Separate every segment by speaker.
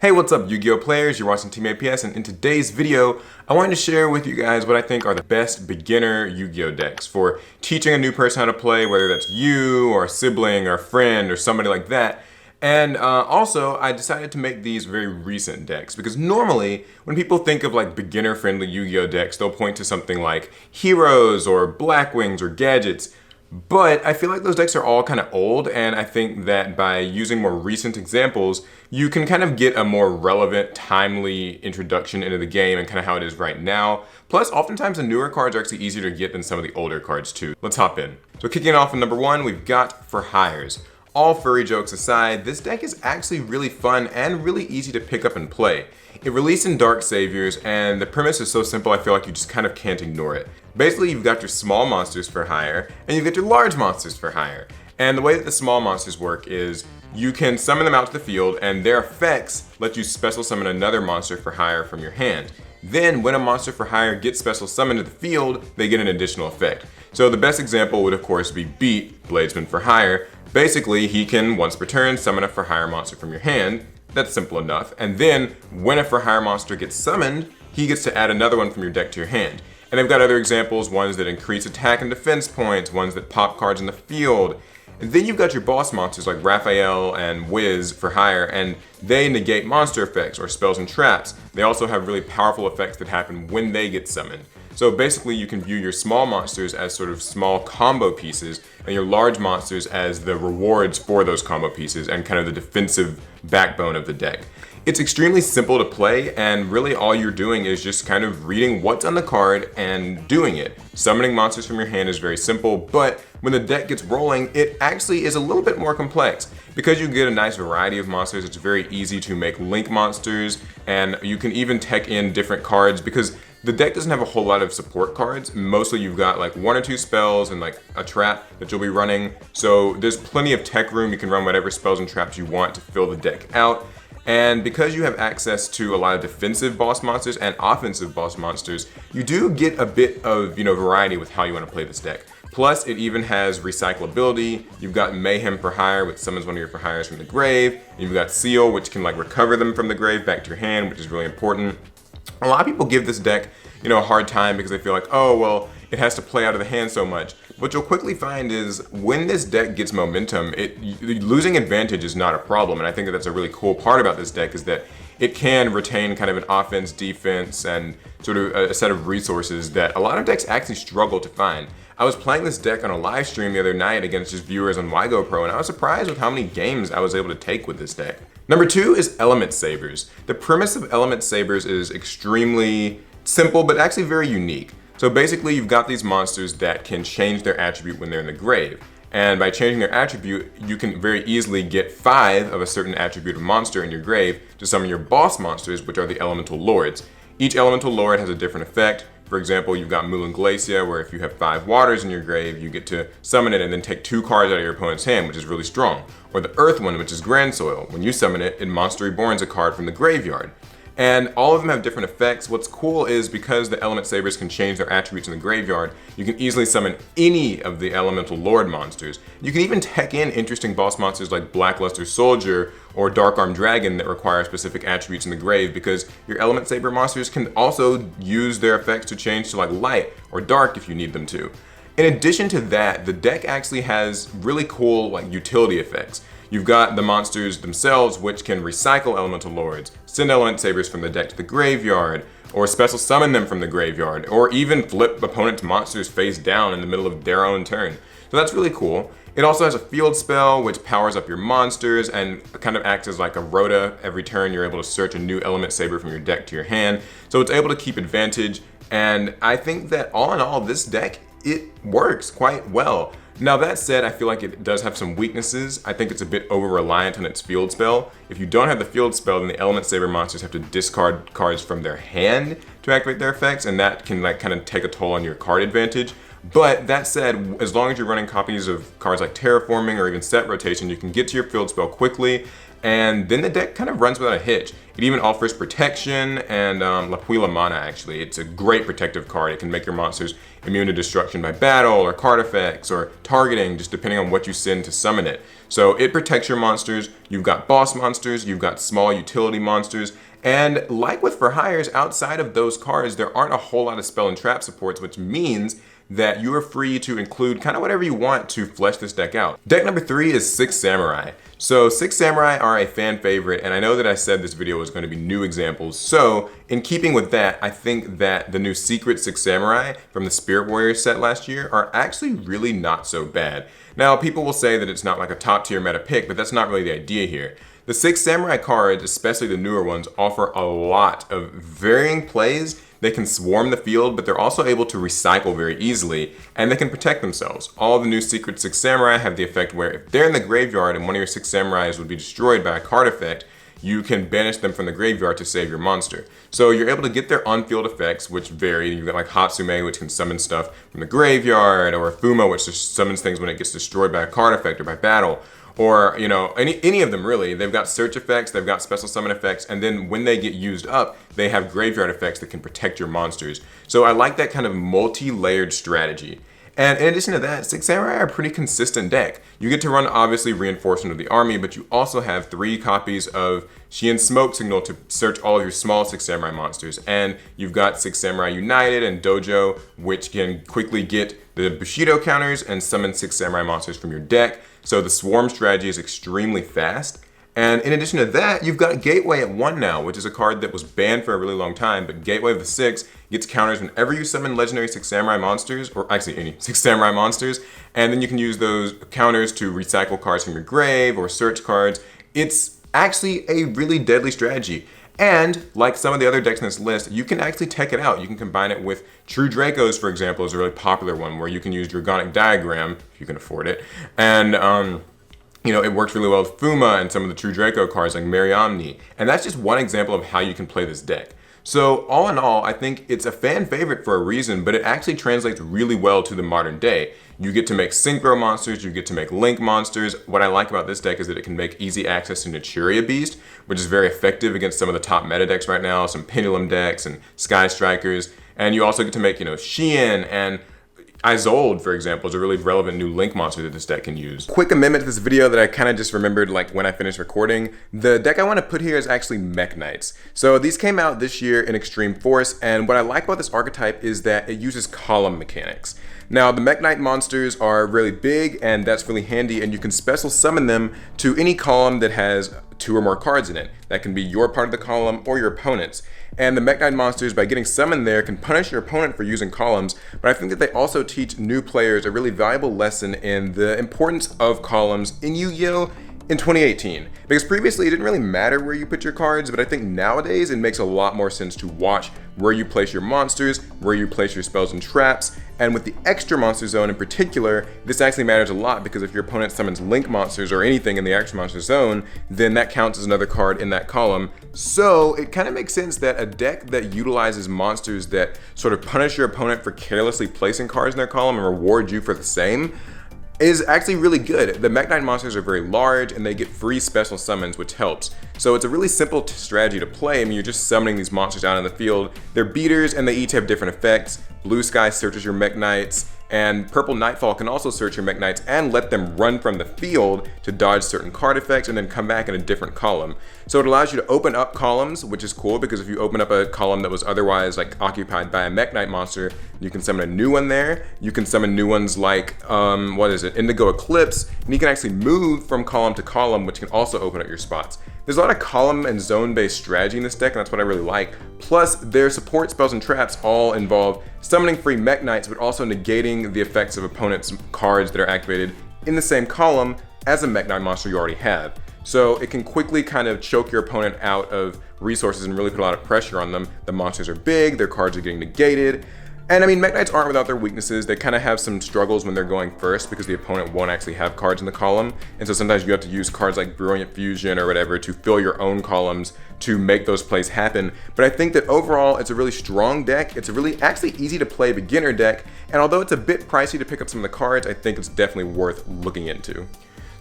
Speaker 1: Hey, what's up Yu-Gi-Oh players? You're watching Team APS, and in today's video, I wanted to share with you guys what I think are the best beginner Yu-Gi-Oh decks for teaching a new person how to play, whether that's you or a sibling or a friend or somebody like that. And also, I decided to make these very recent decks because normally when people think of like beginner-friendly Yu-Gi-Oh decks, they'll point to something like Heroes or Black Wings or Gadgets. But I feel like those decks are all kind of old, and I think that by using more recent examples, you can kind of get a more relevant, timely introduction into the game and kind of how it is right now. Plus, oftentimes the newer cards are actually easier to get than some of the older cards too. Let's hop in. So kicking off in number one, we've got For Hires. All furry jokes aside, this deck is actually really fun and really easy to pick up and play. It released in Dark Saviors, and the premise is so simple I feel like you just kind of can't ignore it. Basically, you've got your small monsters for hire, and you've got your large monsters for hire. And the way that the small monsters work is you can summon them out to the field, and their effects let you special summon another monster for hire from your hand. Then, when a monster for hire gets special summoned to the field, they get an additional effect. So the best example would of course be Beat, Bladesman for hire. Basically, he can, once per turn, summon a for hire monster from your hand. That's simple enough. And then, when a for hire monster gets summoned, he gets to add another one from your deck to your hand. And I've got other examples, ones that increase attack and defense points, ones that pop cards in the field. And then you've got your boss monsters like Raphael and Wiz for hire, and they negate monster effects or spells and traps. They also have really powerful effects that happen when they get summoned. So basically you can view your small monsters as sort of small combo pieces and your large monsters as the rewards for those combo pieces and kind of the defensive backbone of the deck. It's extremely simple to play, and really all you're doing is just kind of reading what's on the card and doing it. Summoning monsters from your hand is very simple, but when the deck gets rolling, it actually is a little bit more complex. Because you get a nice variety of monsters, it's very easy to make link monsters, and you can even tech in different cards because the deck doesn't have a whole lot of support cards. Mostly you've got like one or two spells and like a trap that you'll be running. So there's plenty of tech room. You can run whatever spells and traps you want to fill the deck out. And because you have access to a lot of defensive boss monsters and offensive boss monsters, you do get a bit of, variety with how you want to play this deck. Plus, it even has recyclability. You've got Mayhem for hire, which summons one of your for hires from the grave. You've got Seal, which can like recover them from the grave back to your hand, which is really important. A lot of people give this deck, a hard time because they feel like, oh, well, it has to play out of the hand so much. What you'll quickly find is when this deck gets momentum, losing advantage is not a problem. And I think that that's a really cool part about this deck is that it can retain kind of an offense, defense, and sort of a set of resources that a lot of decks actually struggle to find. I was playing this deck on a live stream the other night against just viewers on WIGO Pro, and I was surprised with how many games I was able to take with this deck. Number two is Element Sabers. The premise of Element Sabers is extremely simple, but actually very unique. So basically, you've got these monsters that can change their attribute when they're in the grave. And by changing their attribute, you can very easily get 5 of a certain attribute of monster in your grave to summon your boss monsters, which are the Elemental Lords. Each Elemental Lord has a different effect. For example, you've got Mulan Glacia, where if you have 5 waters in your grave, you get to summon it and then take 2 cards out of your opponent's hand, which is really strong. Or the Earth one, which is Grand Soil. When you summon it, it Monster Reborns a card from the graveyard. And all of them have different effects. What's cool is because the Element Sabers can change their attributes in the graveyard, you can easily summon any of the Elemental Lord monsters. You can even tech in interesting boss monsters like Blackluster Soldier or Dark Arm Dragon that require specific attributes in the grave because your Element Saber monsters can also use their effects to change to like light or dark if you need them to. In addition to that, the deck actually has really cool like utility effects. You've got the monsters themselves, which can recycle Elemental Lords, send Element Sabers from the deck to the graveyard, or special summon them from the graveyard, or even flip opponent's monsters face down in the middle of their own turn. So that's really cool. It also has a field spell, which powers up your monsters and kind of acts as like a rota. Every turn you're able to search a new Element Saber from your deck to your hand. So it's able to keep advantage, and I think that all in all, this deck, it works quite well. Now that said, I feel like it does have some weaknesses. I think it's a bit over-reliant on its field spell. If you don't have the field spell, then the Element Saber monsters have to discard cards from their hand to activate their effects, and that can like kind of take a toll on your card advantage. But that said, as long as you're running copies of cards like Terraforming or even Set Rotation, you can get to your field spell quickly, And then the deck kind of runs without a hitch. It even offers protection and La Puila Mana, actually. It's a great protective card. It can make your monsters immune to destruction by battle or card effects or targeting, just depending on what you send to summon it. So it protects your monsters. You've got boss monsters, you've got small utility monsters, and like with For Hires, outside of those cards, there aren't a whole lot of spell and trap supports, which means that you are free to include kind of whatever you want to flesh this deck out. Deck number 3 is Six Samurai. So Six Samurai are a fan favorite, and I know that I said this video was going to be new examples. So in keeping with that, I think that the new Secret Six Samurai from the Spirit Warriors set last year are actually really not so bad. Now, people will say that it's not like a top tier meta pick, but that's not really the idea here. The Six Samurai cards, especially the newer ones, offer a lot of varying plays. They can swarm the field, but they're also able to recycle very easily, and they can protect themselves. All the new Secret Six Samurai have the effect where if they're in the graveyard and one of your Six Samurais would be destroyed by a card effect, you can banish them from the graveyard to save your monster. So you're able to get their on-field effects, which vary. You've got like Hatsume, which can summon stuff from the graveyard, or Fuma, which just summons things when it gets destroyed by a card effect or by battle. Or, you know, any of them really. They've got search effects, they've got special summon effects, and then when they get used up, they have graveyard effects that can protect your monsters. So I like that kind of multi-layered strategy. And in addition to that, Six Samurai are a pretty consistent deck. You get to run, obviously, Reinforcement of the Army, but you also have 3 copies of Shien's Smoke Signal to search all of your small Six Samurai monsters. And you've got Six Samurai United and Dojo, which can quickly get the Bushido counters and summon Six Samurai monsters from your deck. So the Swarm strategy is extremely fast. And in addition to that, you've got Gateway at 1 now, which is a card that was banned for a really long time, but Gateway of the 6 gets counters whenever you summon legendary Six Samurai monsters, or actually any Six Samurai monsters, and then you can use those counters to recycle cards from your grave or search cards. It's actually a really deadly strategy. And like some of the other decks in this list, you can actually tech it out. You can combine it with True Dracos, for example, is a really popular one where you can use Dragonic Diagram, if you can afford it, and you know, it works really well with Fuma and some of the True Draco cards like Mariamne. And that's just one example of how you can play this deck. So all in all, I think it's a fan favorite for a reason, but it actually translates really well to the modern day. You get to make Synchro monsters, you get to make Link monsters. What I like about this deck is that it can make easy access to Naturia Beast, which is very effective against some of the top meta decks right now, some Pendulum decks and Sky Strikers. And you also get to make, you know, Shien and Isolde, for example, is a really relevant new Link monster that this deck can use. Quick amendment to this video that I kind of just remembered like when I finished recording. The deck I want to put here is actually Mech Knights. So these came out this year in Extreme Force, and what I like about this archetype is that it uses column mechanics. Now, the Mech Knight monsters are really big, and that's really handy, and you can special summon them to any column that has 2 or more cards in it. That can be your part of the column or your opponent's. And the Mech Knight monsters, by getting summoned there, can punish your opponent for using columns, but I think that they also teach new players a really valuable lesson in the importance of columns in Yu-Gi-Oh! In 2018. Because previously it didn't really matter where you put your cards, but I think nowadays it makes a lot more sense to watch where you place your monsters, where you place your spells and traps, and with the extra monster zone in particular, this actually matters a lot because if your opponent summons Link monsters or anything in the extra monster zone, then that counts as another card in that column. So it kind of makes sense that a deck that utilizes monsters that sort of punish your opponent for carelessly placing cards in their column and reward you for the same is actually really good. The Mech Knight monsters are very large and they get free special summons, which helps. So it's a really simple strategy to play. I mean, you're just summoning these monsters out in the field. They're beaters and they each have different effects. Blue Sky searches your Mech Knights, and Purple Nightfall can also search your Mech Knights and let them run from the field to dodge certain card effects and then come back in a different column. So it allows you to open up columns, which is cool because if you open up a column that was otherwise like occupied by a Mech Knight monster, you can summon a new one there. You can summon new ones like, Indigo Eclipse, and you can actually move from column to column, which can also open up your spots. There's a lot of column and zone-based strategy in this deck, and that's what I really like. Plus, their support spells and traps all involve summoning free Mech Knights, but also negating the effects of opponents' cards that are activated in the same column as a Mech Knight monster you already have. So it can quickly kind of choke your opponent out of resources and really put a lot of pressure on them. The monsters are big, their cards are getting negated. And I mean, Mech Knights aren't without their weaknesses. They kind of have some struggles when they're going first because the opponent won't actually have cards in the column. And so sometimes you have to use cards like Brilliant Fusion or whatever to fill your own columns to make those plays happen. But I think that overall, it's a really strong deck. It's a really actually easy to play beginner deck. And although it's a bit pricey to pick up some of the cards, I think it's definitely worth looking into.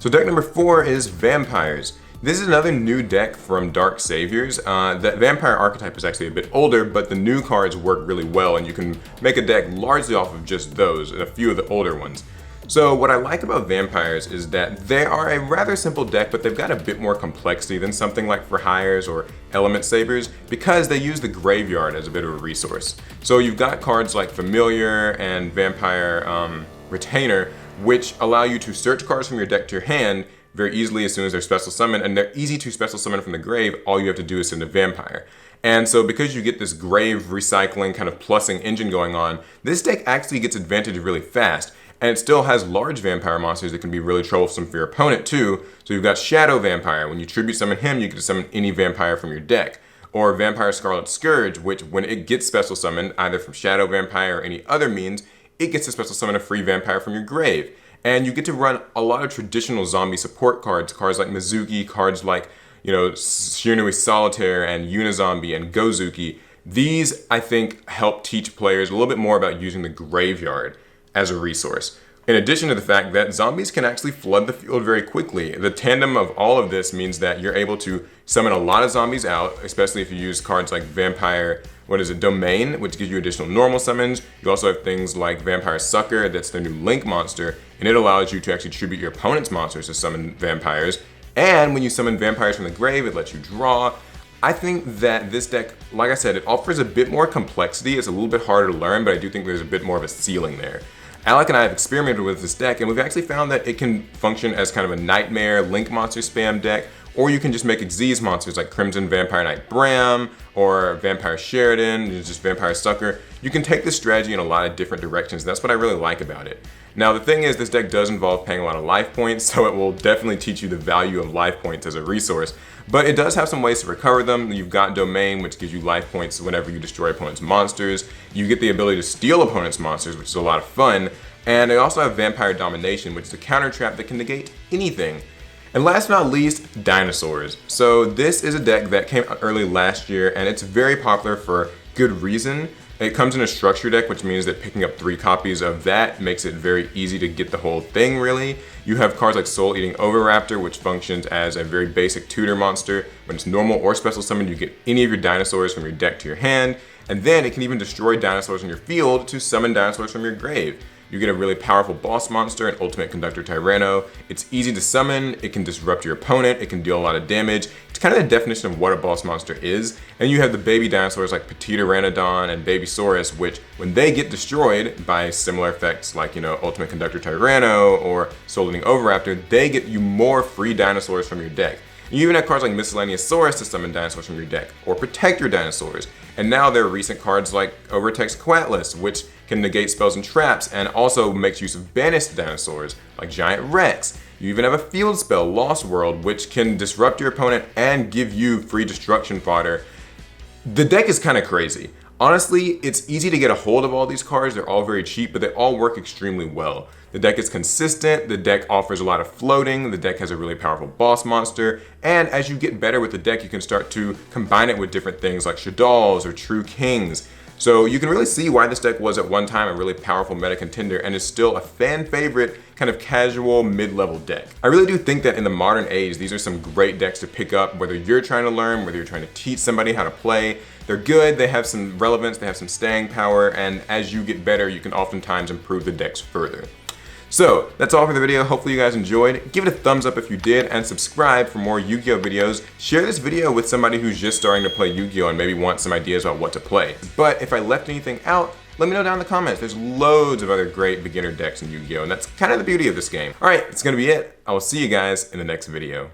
Speaker 1: So deck number 4 is Vampires. This is another new deck from Dark Saviors. The Vampire archetype is actually a bit older, but the new cards work really well, and you can make a deck largely off of just those and a few of the older ones. So what I like about Vampires is that they are a rather simple deck, but they've got a bit more complexity than something like For Hires or Element Sabers, because they use the graveyard as a bit of a resource. So you've got cards like Familiar and Vampire Retainer, which allow you to search cards from your deck to your hand very easily as soon as they're special summoned, and they're easy to special summon from the grave. All you have to do is send a Vampire. And so because you get this grave recycling kind of plussing engine going on, this deck actually gets advantage really fast. And it still has large vampire monsters that can be really troublesome for your opponent too. So you've got Shadow Vampire. When you tribute summon him, you get to summon any vampire from your deck. Or Vampire Scarlet Scourge, which when it gets special summoned, either from Shadow Vampire or any other means, it gets to special summon a free vampire from your grave. And you get to run a lot of traditional zombie support cards, cards like Mizuki, cards like, Shiranui Solitaire and Unizombie and Gozuki. These, I think, help teach players a little bit more about using the graveyard as a resource. In addition to the fact that zombies can actually flood the field very quickly. The tandem of all of this means that you're able to summon a lot of zombies out, especially if you use cards like Vampire, Domain, which gives you additional normal summons. You also have things like Vampire Sucker, that's their new Link monster, and it allows you to actually tribute your opponent's monsters to summon vampires. And when you summon vampires from the grave, it lets you draw. I think that this deck, like I said, it offers a bit more complexity. It's a little bit harder to learn, but I do think there's a bit more of a ceiling there. Alec and I have experimented with this deck, and we've actually found that it can function as kind of a nightmare Link monster spam deck, or you can just make Xyz monsters like Crimson Vampire Knight Bram, or Vampire Sheridan, just Vampire Sucker. You can take this strategy in a lot of different directions. That's what I really like about it. Now the thing is, this deck does involve paying a lot of life points, so it will definitely teach you the value of life points as a resource. But it does have some ways to recover them. You've got Domain, which gives you life points whenever you destroy opponent's monsters. You get the ability to steal opponent's monsters, which is a lot of fun. And they also have Vampire Domination, which is a counter trap that can negate anything. And last but not least, Dinosaurs. So this is a deck that came out early last year, and it's very popular for good reason. It comes in a structure deck, which means that picking up 3 copies of that makes it very easy to get the whole thing, really. You have cards like Soul Eating Oviraptor, which functions as a very basic tutor monster. When it's normal or special summoned, you get any of your dinosaurs from your deck to your hand. And then it can even destroy dinosaurs in your field to summon dinosaurs from your grave. You get a really powerful boss monster, an Ultimate Conductor Tyranno. It's easy to summon, it can disrupt your opponent, it can deal a lot of damage. It's kind of the definition of what a boss monster is. And you have the baby dinosaurs like Petita Ranodon and Babysaurus, which when they get destroyed by similar effects like, Ultimate Conductor Tyranno or Soul Eating Oviraptor, they get you more free dinosaurs from your deck. You even have cards like Miscellaneous Saurus to summon dinosaurs from your deck, or protect your dinosaurs. And now there are recent cards like Overtext Coatlas, which can negate spells and traps, and also makes use of banished dinosaurs, like Giant Rex. You even have a field spell, Lost World, which can disrupt your opponent and give you free destruction fodder. The deck is kind of crazy. Honestly, it's easy to get a hold of all these cards. They're all very cheap, but they all work extremely well. The deck is consistent, the deck offers a lot of floating, the deck has a really powerful boss monster, and as you get better with the deck, you can start to combine it with different things like Shaddolls or True Kings. So you can really see why this deck was at one time a really powerful meta contender and is still a fan favorite kind of casual mid-level deck. I really do think that in the modern age, these are some great decks to pick up, whether you're trying to learn, whether you're trying to teach somebody how to play. They're good, they have some relevance, they have some staying power, and as you get better, you can oftentimes improve the decks further. So that's all for the video. Hopefully you guys enjoyed. Give it a thumbs up if you did, and subscribe for more Yu-Gi-Oh videos. Share this video with somebody who's just starting to play Yu-Gi-Oh and maybe wants some ideas about what to play. But if I left anything out, let me know down in the comments. There's loads of other great beginner decks in Yu-Gi-Oh, and that's kind of the beauty of this game. All right, that's gonna be it. I will see you guys in the next video.